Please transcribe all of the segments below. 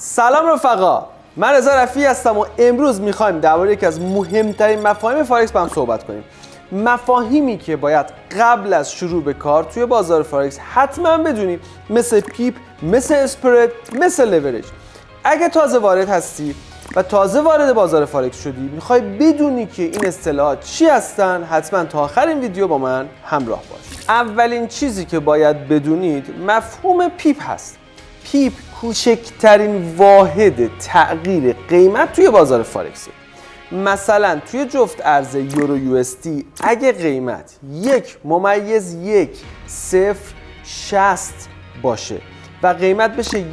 سلام رفقا، من رضا رفیعی هستم و امروز میخوایم درباره یکی از مهمترین مفاهیم فارکس با هم صحبت کنیم. مفاهیمی که باید قبل از شروع به کار توی بازار فارکس حتما بدونیم، مثل پیپ، مثل اسپرد، مثل لورج. اگه تازه وارد هستی و تازه وارد بازار فارکس شدی، میخوای بدونی که این اصطلاحات چی هستن، حتما تا آخر این ویدیو با من همراه باش. اولین چیزی که باید بدونید مفهوم پیپ هست. پیپ کوچکترین واحد تغییر قیمت توی بازار فارکسه. مثلا توی جفت ارز یورو یو اس دی اگه قیمت 1.1060 باشه و قیمت بشه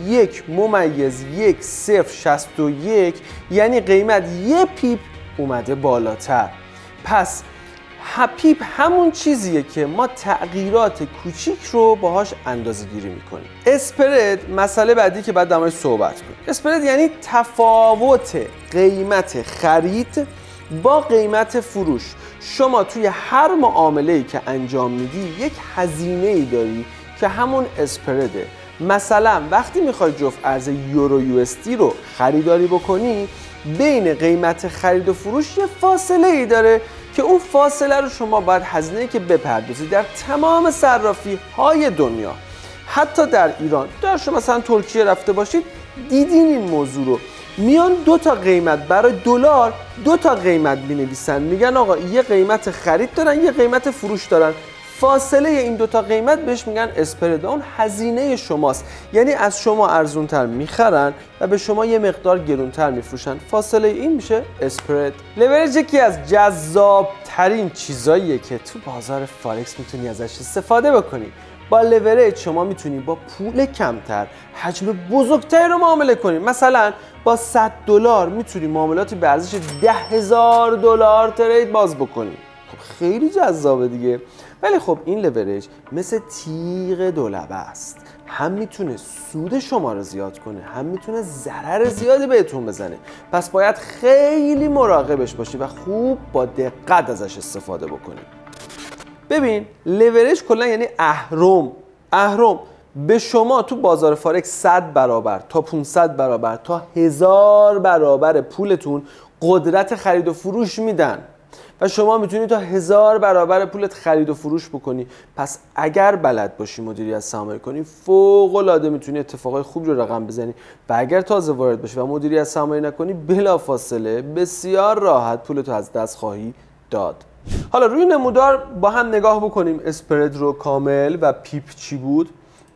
1.1061، یعنی قیمت یه پیپ اومده بالاتر. پس پیپ همون چیزیه که ما تغییرات کوچیک رو باهاش اندازه گیری میکنیم. اسپرد مسئله بعدی که بعد درمونش صحبت کنیم. اسپرد یعنی تفاوت قیمت خرید با قیمت فروش. شما توی هر معامله‌ای که انجام میدی یک هزینه‌ای داری که همون اسپرده. مثلا وقتی میخوای جفت ارز یورو یو اس دی رو خریداری بکنی، بین قیمت خرید و فروش یه فاصله ای داره که اون فاصله رو شما باید هزینه‌ای که بپردازید در تمام صرافی های دنیا، حتی در ایران، در شما مثلا ترکیه رفته باشید دیدین این موضوع رو، میان دو تا قیمت برای دلار، دو تا قیمت می‌نویسن، میگن آقا یه قیمت خرید دارن یه قیمت فروش دارن، فاصله این دوتا قیمت بهش میگن اسپرد. اون هزینه شماست، یعنی از شما ارزونتر میخرن و به شما یه مقدار گرونتر میفروشن، فاصله این میشه اسپرد. لورج یکی از جذاب ترین چیزاییه که تو بازار فارکس میتونی ازش استفاده بکنی. با لورج شما میتونی با پول کمتر حجم بزرگتری رو معامله کنی. مثلا با $100 میتونی معاملاتی به ارزش $10,000 ترید باز بکنی. خب خیلی جذابه دیگه. ولی خب این لورج مثل تیغ دولبه است، هم میتونه سود شما رو زیاد کنه، هم میتونه ضرر زیادی بهتون بزنه. پس باید خیلی مراقبش باشی و خوب با دقت ازش استفاده بکنی. ببین لورج کلا یعنی اهرم به شما تو بازار فارکس 100 برابر تا 500 برابر تا 1000 برابر پولتون قدرت خرید و فروش میدن و شما میتونی تا 1000 برابر پولت خرید و فروش بکنی. پس اگر بلد باشی مدیریت سرمایه کنی، فوق العاده میتونی اتفاقای خوب رو رقم بزنی. و اگر تازه وارد باشی و مدیریت سرمایه نکنی، بلافاصله بسیار راحت پولتو از دست خواهی داد. حالا روی نمودار با هم نگاه بکنیم اسپرد رو کامل و پیپ چی بود.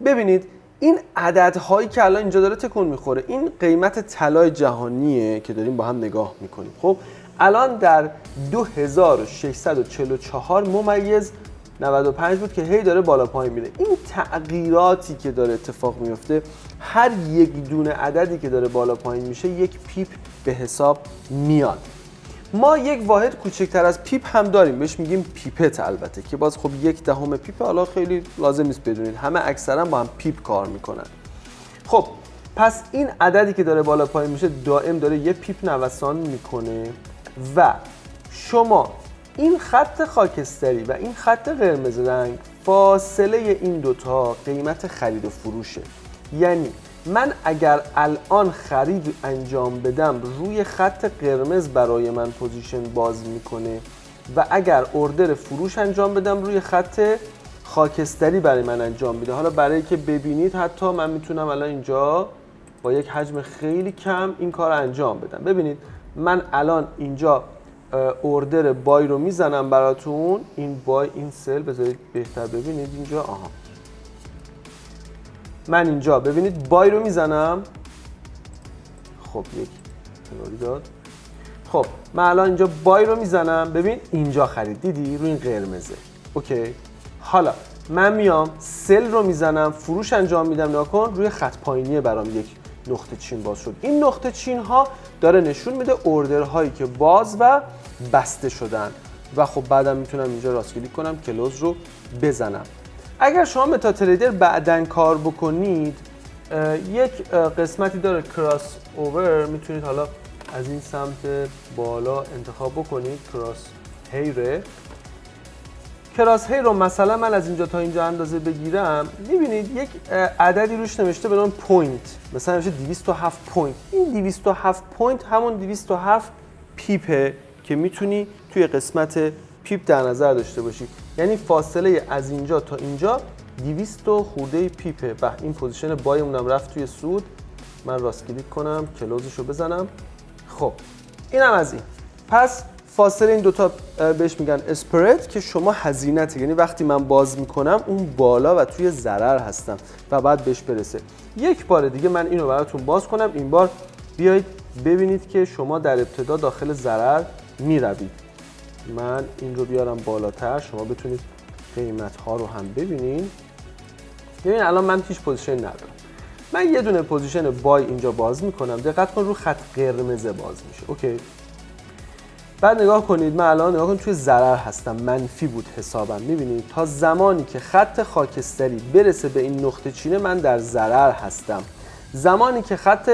ببینید این عددهایی که الان اینجا داره تکون میخوره، این قیمت طلای جهانیه که داریم با هم نگاه میکنیم. خب الان در 2644 ممیز 95 بود که هی داره بالا پایین میره. این تغییراتی که داره اتفاق میفته، هر یک دونه عددی که داره بالا پایین میشه یک پیپ به حساب میاد. ما یک واحد کوچکتر از پیپ هم داریم، بهش میگیم پیپت، البته که باز خب 1/10 پیپ، حالا خیلی لازم نیست بدونید، همه اکثرا با هم پیپ کار میکنن. خب پس این عددی که داره بالا پایین میشه دائم داره یه پیپ نوسان میکنه و شما این خط خاکستری و این خط قرمز رنگ فاصله این دوتا قیمت خرید و فروشه. یعنی من اگر الان خرید انجام بدم روی خط قرمز برای من پوزیشن باز میکنه و اگر اوردر فروش انجام بدم روی خط خاکستری برای من انجام میده. حالا برای که ببینید حتی من میتونم الان اینجا با یک حجم خیلی کم این کار انجام بدم. ببینید من الان اینجا اوردر بای رو میزنم براتون، این بای، این سل، بذارید بهتر ببینید اینجا. من اینجا ببینید بای رو میزنم. خب یک تلاری داد. خب من الان اینجا بای رو میزنم، ببین اینجا خرید، دیدی روی این قرمزه. اوکی. حالا من میام سل رو میزنم، فروش انجام میدم، نگاه کن روی خط پایینیه برام یک نقطه چین باز شد. این نقطه چین ها داره نشون میده اوردر هایی که باز و بسته شدن و خب بعدم میتونم اینجا راست کلیک کنم کلوز رو بزنم. اگر شما متا تریدر بعدن کار بکنید، یک قسمتی داره کراس اوور، میتونید حالا از این سمت بالا انتخاب بکنید کراس هیره کراس هیر رو مثلا من از اینجا تا اینجا اندازه بگیرم، میبینید یک عددی روش نوشته به نام پوینت، مثلا نوشته 207 پوینت. این 207 پوینت همون 207 پیپه که میتونی توی قسمت پیپ در نظر داشته باشی. یعنی فاصله از اینجا تا اینجا 200 خورده پیپه. و این پوزیشن بایمونم رفت توی سود. من راست کلیک کنم کلوزش رو بزنم. خب اینم از این. پس فاصله این دوتا بهش میگن اسپرد که شما هزینته، یعنی وقتی من باز میکنم اون بالا و توی ضرر هستم و بعد بهش برسه. یک بار دیگه من اینو براتون باز کنم، این بار بیایید ببینید که شما در ابتدا داخل ضرر میروید. من این رو بیارم بالاتر شما بتونید قیمت ها رو هم ببینید. ببین الان من هیچ پوزیشن ندارم، من یه دونه پوزیشن بای اینجا باز میکنم. دقت کن رو خط قرمز باز میشه. اوکی، بعد نگاه کنید، من الان نگاه کن توی ضرر هستم، منفی بود حسابم. میبینید تا زمانی که خط خاکستری برسه به این نقطه چینه من در ضرر هستم. زمانی که خط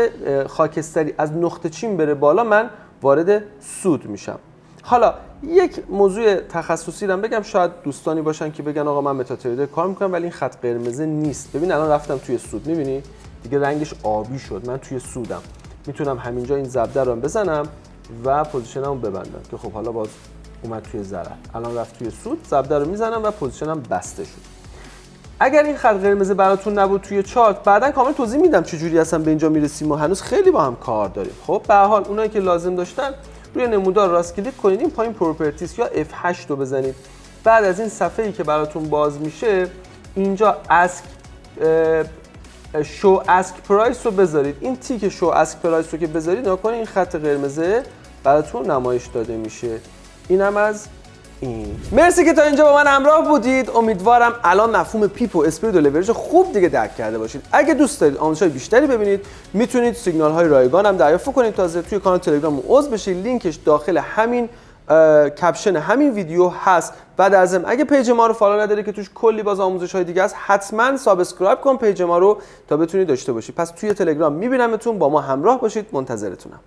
خاکستری از نقطه چین بره بالا من وارد سود میشم. حالا یک موضوع تخصصی رو بگم، شاید دوستانی باشن که بگن آقا من متاتریدر کار میکنم ولی این خط قرمز نیست. ببین الان رفتم توی سود، میبینی دیگه رنگش آبی شد، من توی سودم. میتونم همینجا این ضربه رو بزنم و پوزیشنمو ببندم که خب حالا باز اومد توی ضرر. الان رفت توی سود، ضربه رو میزنم و پوزیشنم بسته شد. اگر این خط قرمز براتون نبود توی چارت، بعداً کامل توضیح میدم چجوری اصلا به اینجا میرسیم و هنوز خیلی با هم کار داریم. خب به هر حال اونایی که لازم داشتن روی نمودار راست کلیک کنید، این پایین پروپرتیز یا F8 رو بزنید. بعد از این صفحه‌ای که براتون باز میشه اینجا اسک شو اسک پرایس رو بذارید. این تیک شو اسک پرایس رو که بذارید نگاه کنید این خط قرمزه براتون نمایش داده میشه. اینم از این. مرسی که تا اینجا با من همراه بودید. امیدوارم الان مفهوم پیپ و اسپرید و لورج خوب دیگه درک کرده باشید. اگه دوست دارید آموزش‌های بیشتری ببینید میتونید سیگنال های رایگان هم دریافت کنید. تازه توی کانال تلگرام عضو بشید، لینکش داخل همین کپشن همین ویدیو هست. و در ضمن اگه پیج ما رو فالو نداری که توش کلی باز آموزش های دیگه است، حتما سابسکرایب کن پیج ما رو تا بتونید داشته باشید. پس توی تلگرام میبینمتون، با ما همراه باشید، منتظرتونم.